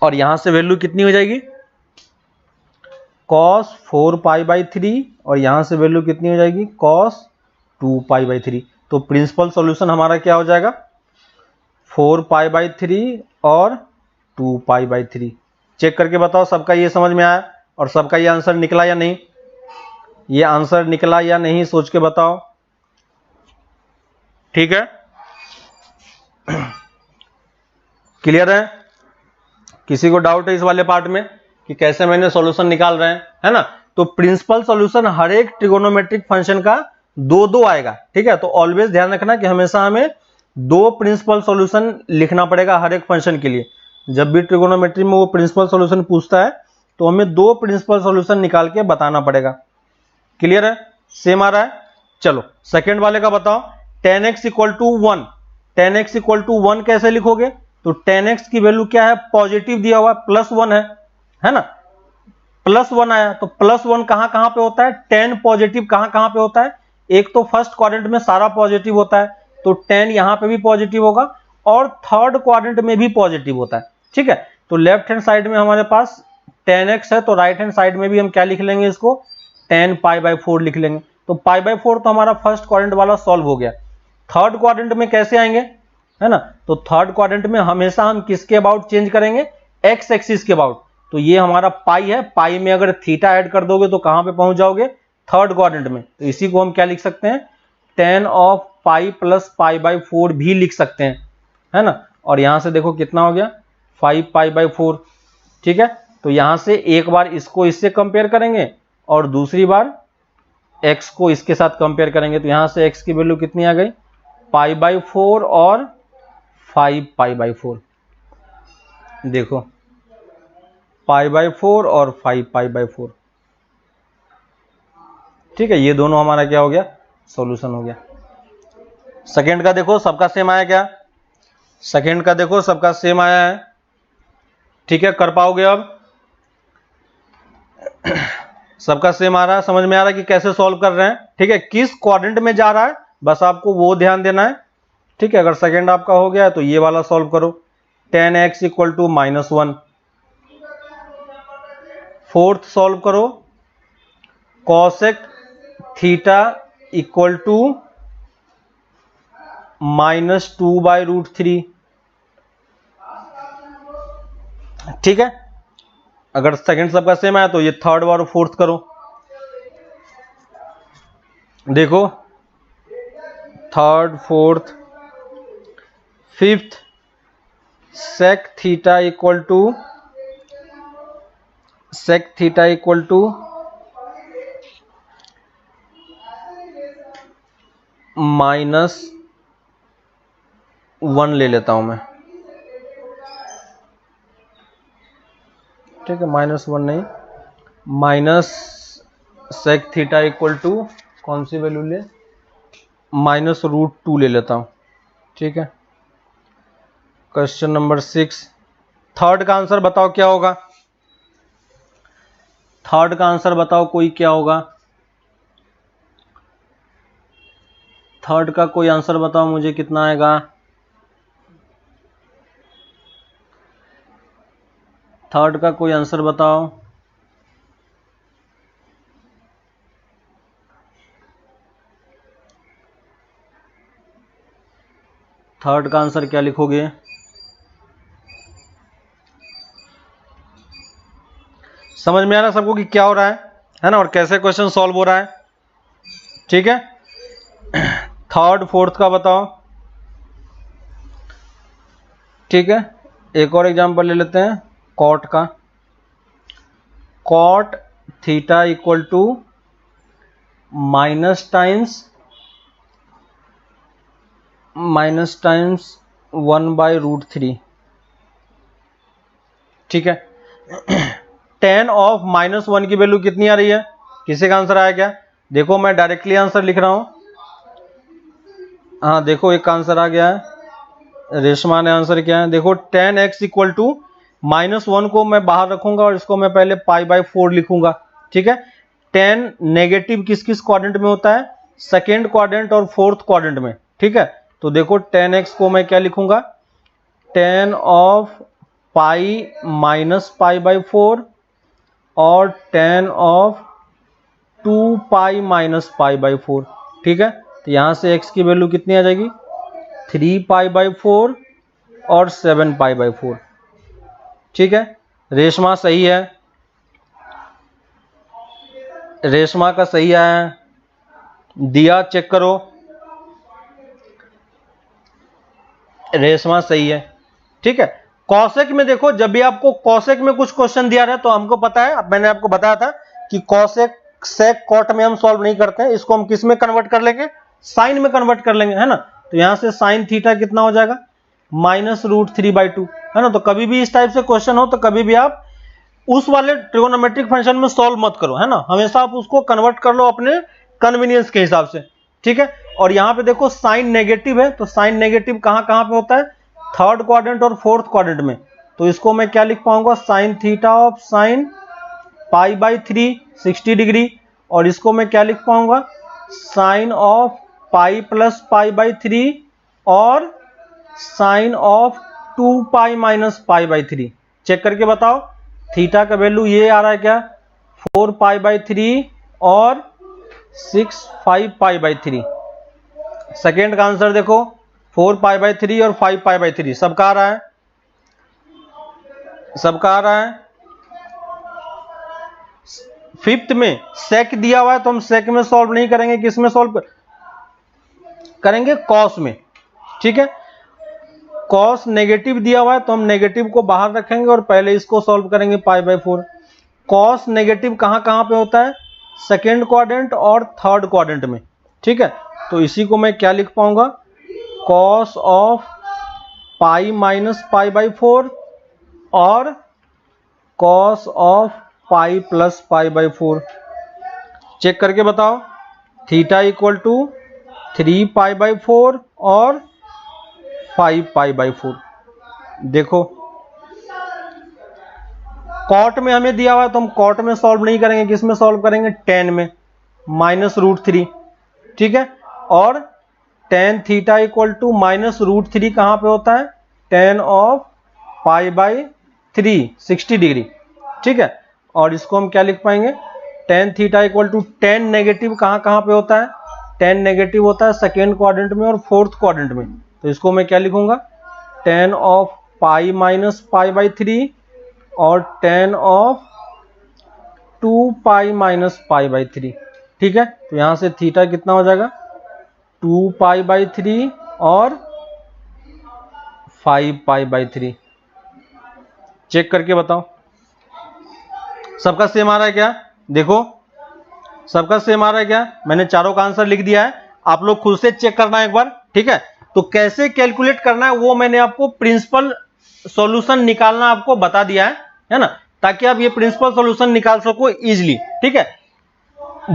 और यहां से वैल्यू कितनी हो जाएगी, कॉस 4 पाई बाई 3, और यहां से वैल्यू कितनी हो जाएगी, कॉस 2 पाई बाई 3। तो प्रिंसिपल सॉल्यूशन हमारा क्या हो जाएगा, 4 पाई बाई 3 और 2 पाई बाई 3। चेक करके बताओ सबका ये समझ में आया और सबका ये आंसर निकला या नहीं, ये आंसर निकला या नहीं सोच के बताओ। ठीक है, क्लियर है, किसी को डाउट है इस वाले पार्ट में कि कैसे मैंने सॉल्यूशन निकाल रहे हैं, है ना। तो प्रिंसिपल सॉल्यूशन हर एक ट्रिगोनोमेट्रिक फंक्शन का दो दो आएगा। ठीक है, तो ऑलवेज ध्यान रखना कि हमेशा हमें दो प्रिंसिपल सॉल्यूशन लिखना पड़ेगा हर एक फंक्शन के लिए। जब भी ट्रिगोनोमेट्री में वो प्रिंसिपल सॉल्यूशन पूछता है तो हमें दो प्रिंसिपल सॉल्यूशन निकाल के बताना पड़ेगा। क्लियर है, सेम आ रहा है। चलो सेकेंड वाले का बताओ, tan x equal to 1, tan x equal to 1 कैसे लिखोगे, तो tan x की वैल्यू क्या है, पॉजिटिव दिया हुआ +1 है ना, +1 आया, तो +1 कहां कहां पे होता है, tan पॉजिटिव कहां कहां पे होता है, एक तो फर्स्ट क्वाड्रेंट में सारा पॉजिटिव होता है, तो tan यहां पे भी पॉजिटिव होगा, और थर्ड क्वाड्रेंट में भी पॉजिटिव होता है। ठीक है, तो लेफ्ट हैंड साइड में हमारे पास tan x है, तो राइट हैंड साइड में भी हम क्या लिख लेंगे, इसको tan पाई बाई 4 लिख लेंगे। तो पाई बाई 4 तो हमारा फर्स्ट क्वाड्रेंट वाला सॉल्व हो गया। थर्ड क्वाड्रेंट में कैसे आएंगे, है ना, तो थर्ड क्वाड्रेंट में हमेशा हम किसके अबाउट चेंज करेंगे, एक्स एक्सिस के अबाउट। तो ये हमारा पाई है, पाई में अगर थीटा ऐड कर दोगे तो कहां पे पहुंच जाओगे, थर्ड क्वाड्रेंट में। तो इसी को हम क्या लिख सकते हैं, tan of pi plus pi by 4 भी लिख सकते हैं, है ना। और यहां से देखो कितना हो गया, 5 पाई बाई 4। ठीक है, तो यहां से एक बार इसको इससे कंपेयर करेंगे और दूसरी बार x को इसके साथ कंपेयर करेंगे, तो यहां से x की वैल्यू कितनी आ गई, पाई बाई 4 और 5 पाई बाई 4। देखो पाई बाई 4 और 5 पाई बाई 4। ठीक है, ये दोनों हमारा क्या हो गया, सॉल्यूशन हो गया। सेकेंड का देखो सबका सेम आया क्या, सेकेंड का देखो सबका सेम आया है। ठीक है, कर पाओगे अब, सबका सेम आ रहा है, समझ में आ रहा है कि कैसे सॉल्व कर रहे हैं। ठीक है, किस क्वाड्रेंट में जा रहा है बस आपको वो ध्यान देना है। ठीक है, अगर सेकेंड आपका हो गया तो ये वाला सॉल्व करो, tan x equal to -1। Fourth solve करो, cosec थीटा इक्वल टू -2/√3। ठीक है, अगर सेकंड सबका सेम है तो ये थर्ड और फोर्थ करो। देखो third fourth fifth, sec theta equal to -1 ले लेता हूं मैं। ठीक है, -1 नहीं, sec थीटा इक्वल टू कौन सी वैल्यू ले, -√2 ले लेता हूं। ठीक है, क्वेश्चन नंबर 6, थर्ड का आंसर बताओ क्या होगा, थर्ड का आंसर बताओ कोई क्या होगा, थर्ड का कोई आंसर बताओ मुझे कितना आएगा। थर्ड का कोई आंसर बताओ, थर्ड का आंसर क्या लिखोगे, समझ में आ रहा है सबको कि क्या हो रहा है ना, और कैसे क्वेश्चन सॉल्व हो रहा है। ठीक है, थर्ड फोर्थ का बताओ। ठीक है, एक और एग्जांपल ले लेते हैं कॉट का, cot theta equal to minus times minus times 1/√3, ठीक है। tan ऑफ -1 की वैल्यू कितनी आ रही है, किसी का आंसर आया क्या? देखो मैं डायरेक्टली आंसर लिख रहा हूं। हाँ देखो एक आंसर आ गया है, रेशमा ने आंसर किया है। देखो tan x इक्वल टू -1 को मैं बाहर रखूंगा और इसको मैं पहले π/4 लिखूंगा, ठीक है। tan नेगेटिव किस किस क्वाड्रेंट में होता है, सेकेंड क्वाड्रेंट और फोर्थ क्वाड्रेंट में, ठीक है। तो देखो tan x को मैं क्या लिखूंगा, tan ऑफ पाई माइनस π/4 और tan ऑफ 2π माइनस π/4, ठीक है। तो यहां से x की वैल्यू कितनी आ जाएगी, 3π/4 और 7π/4, ठीक है। रेशमा सही है, रेशमा का सही आया है। दिया चेक करो, रेशमा सही है, ठीक है। कॉसेक में देखो, जब भी आपको कॉसेक में कुछ क्वेश्चन दिया रहा है तो हमको पता है, अब मैंने आपको बताया था कि कॉसेक सेक कॉट में हम सॉल्व नहीं करते हैं, इसको हम किस में कन्वर्ट कर लेंगे, साइन में कन्वर्ट कर लेंगे, है ना। तो यहां से साइन थीटा कितना हो जाएगा, -√3/2, है ना। तो कभी भी इस टाइप से क्वेश्चन हो तो कभी भी आप उस वाले ट्रिगोनोमेट्रिक फंक्शन में सॉल्व मत करो, है ना, हमेशा आप उसको कन्वर्ट कर लो अपने कन्वीनियंस के हिसाब से, ठीक है। और यहां पे देखो साइन नेगेटिव है, तो साइन नेगेटिव कहां कहां पे होता है, थर्ड क्वाड्रेंट और फोर्थ क्वाड्रेंट में। तो इसको मैं क्या लिख पाऊंगा, sine theta of sine π/3 60 degree, और इसको मैं क्या लिख पाऊंगा, साइन ऑफ पाई प्लस π/3 और साइन ऑफ 2π माइनस π/3। चेक करके बताओ थीटा का वैल्यू ये आ रहा है क्या, 4π/3 और 6π/3। सेकेंड का आंसर देखो 4π/3 और 5π/3 सबका आ रहा है, सबका आ रहा है। फिफ्थ में सेक दिया हुआ है तो हम सेक में सॉल्व नहीं करेंगे, किस में सॉल्व करेंगे, कॉस में, ठीक है। कॉस नेगेटिव दिया हुआ है तो हम नेगेटिव को बाहर रखेंगे और पहले इसको सॉल्व करेंगे π/4। कॉस नेगेटिव कहां कहां पे होता है, सेकेंड क्वाड्रेंट और थर्ड क्वाड्रेंट में, ठीक है। तो इसी को मैं क्या लिख पाऊंगा, कॉस ऑफ पाई माइनस π/4 और cos of pi plus π/4। Check करके बताओ, थीटा इक्वल टू 3π/4 और 5π/4। देखो कॉट में हमें दिया हुआ है तो हम कॉट में सॉल्व नहीं करेंगे, किस में सॉल्व करेंगे, tan में, -√3, ठीक है। और tan थीटा इक्वल टू -√3 कहां पे होता है, tan ऑफ π/3 60 डिग्री, ठीक है। और इसको हम क्या लिख पाएंगे, tan theta equal to tan negative कहां कहां पे होता है, tan नेगेटिव होता है सेकेंड क्वाड्रेंट में और फोर्थ क्वाड्रेंट में। तो इसको मैं क्या लिखूंगा, tan ऑफ पाई माइनस π/3 और tan ऑफ 2π माइनस π/3, ठीक है। तो यहां से थीटा कितना हो जाएगा, 2π/3 और 5π/3। चेक करके बताओ सबका सेम आ रहा है क्या, देखो सबका सेम आ रहा है क्या, मैंने चारों का आंसर लिख दिया है, आप लोग खुद से चेक करना है एक बार, ठीक है। तो कैसे कैलकुलेट करना है वो मैंने आपको प्रिंसिपल सॉल्यूशन निकालना आपको बता दिया है ना, ताकि आप ये प्रिंसिपल सॉल्यूशन निकाल सको इजीली, ठीक है।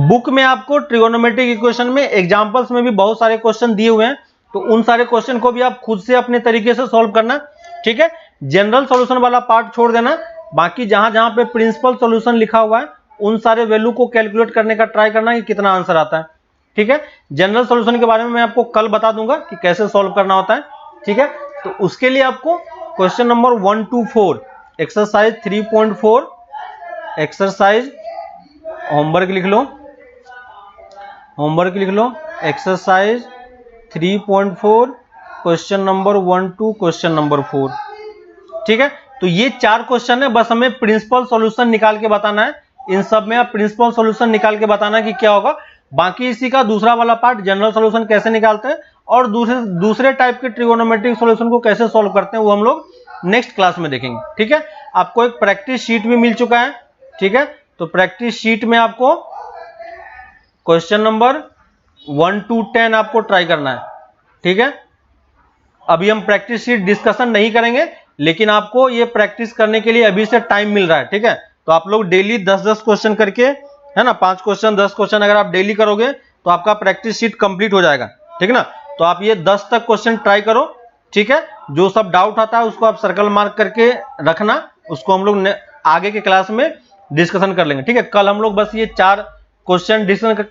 बुक में आपको ट्रिगोनोमेट्रिक इक्वेशन में एग्जांपल्स में भी बहुत सारे क्वेश्चन दिए हुए हैं, तो उन सारे क्वेश्चन को भी आप खुद से अपने तरीके से सॉल्व करना, ठीक है। जनरल सॉल्यूशन वाला पार्ट छोड़ देना, बाकी जहां जहां पे प्रिंसिपल सॉल्यूशन लिखा हुआ है उन सारे वैल्यू को कैलकुलेट करने का ट्राई करना कि कितना आंसर आता है, ठीक है। जनरल सॉल्यूशन के बारे में मैं आपको कल बता दूंगा कि कैसे सॉल्व करना होता है, ठीक है। तो उसके लिए आपको question number 1 to 4 exercise 3.4 exercise homework लिख लो, होमवर्क लिख लो, exercise 3.4 question number 1 to question number 4, ठीक है। तो ये 4 क्वेश्चन है, बस हमें प्रिंसिपल सॉल्यूशन निकाल के बताना है, इन सब में आप प्रिंसिपल सॉल्यूशन निकाल के बताना कि क्या होगा। बाकी इसी का दूसरा वाला पार्ट जनरल सॉल्यूशन कैसे निकालते हैं और दूसरे टाइप के ट्रिगोनोमेट्रिक सॉल्यूशन को कैसे सॉल्व करते हैं वो हम लोग नेक्स्ट क्लास में देखेंगे, ठीक है। आपको एक प्रैक्टिस शीट भी मिल चुका है, ठीक है। तो प्रैक्टिस शीट में आपको क्वेश्चन नंबर 1 to 10 आपको ट्राई करना है, ठीक है। अभी हम प्रैक्टिस शीट डिस्कशन नहीं करेंगे, लेकिन आपको ये प्रैक्टिस करने के लिए अभी से टाइम मिल रहा है, ठीक है। तो आप लोग डेली 10-10 क्वेश्चन करके, है ना, 5 क्वेश्चन 10 क्वेश्चन अगर आप डेली करोगे तो आपका प्रैक्टिस शीट कंप्लीट हो जाएगा, ठीक है ना। तो आप ये 10 तक क्वेश्चन ट्राई करो, ठीक है। जो सब डाउट आता है उसको आप सर्कल मार्क करके रखना, उसको हम लोग आगे के क्लास में डिस्कशन कर लेंगे, ठीक है। कल हम लोग बस ये 4 क्वेश्चन डिस्कशन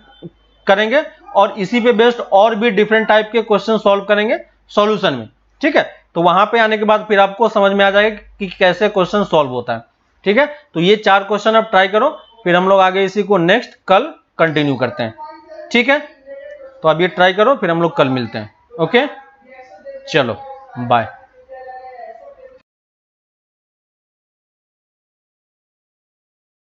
करेंगे और इसी पे बेस्ड और भी डिफरेंट टाइप के क्वेश्चन सॉल्व करेंगे सॉल्यूशन में, ठीक है। तो वहां पे आने के बाद फिर आपको समझ में आ जाएगा कि कैसे क्वेश्चन सॉल्व होता है, ठीक है। तो ये 4 क्वेश्चन आप ट्राई करो, फिर हम लोग आगे इसी को नेक्स्ट कल कंटिन्यू करते हैं, ठीक है। तो अब ये ट्राई करो, फिर हम लोग कल मिलते हैं। ओके, चलो बाय।